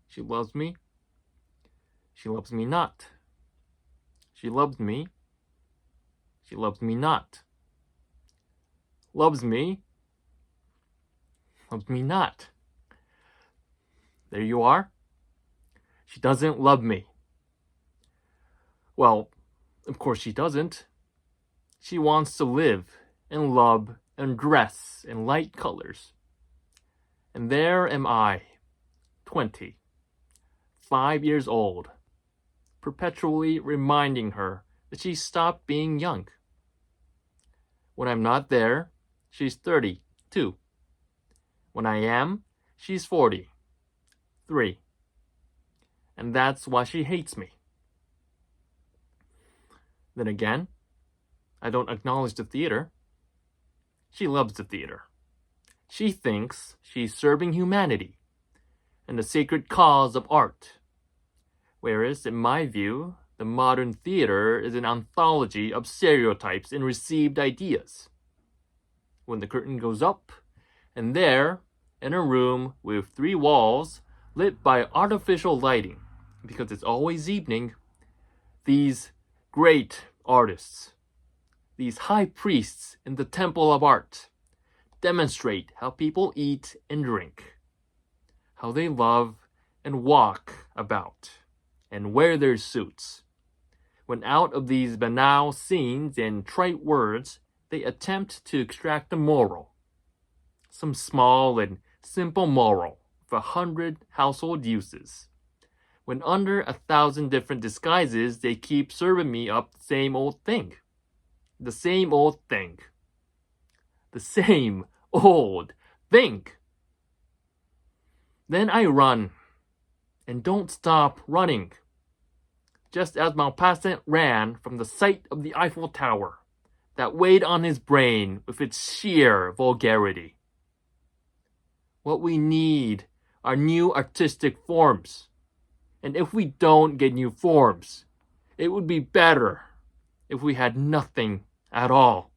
She loves me. She loves me not. She loves me. She loves me not. Loves me. Loves me not. There you are. She doesn't love me. Well, of course she doesn't. She wants to live and love and dress in light colors. And there am I, 20, 5 years old, perpetually reminding her that she stopped being young. When I'm not there, she's 32. When I am, she's 43. And that's why she hates me. Then again, I don't acknowledge the theater. She loves the theater. She thinks she's serving humanity and the sacred cause of art. Whereas, in my view, the modern theater is an anthology of stereotypes and received ideas. When the curtain goes up, and there, in a room with 3 walls lit by artificial lighting, because it's always evening, these great artists, these high priests in the temple of art, demonstrate how people eat and drink, how they love and walk about, and wear their suits. When out of these banal scenes and trite words, they attempt to extract a moral, some small and simple moral of 100 household uses. When under 1,000 different disguises, they keep serving me up the same old thing. The same old thing. The same old thing. Then I run, and don't stop running. Just as Maupassant ran from the sight of the Eiffel Tower, that weighed on his brain with its sheer vulgarity. What we need are new artistic forms. And if we don't get new forms, it would be better if we had nothing at all.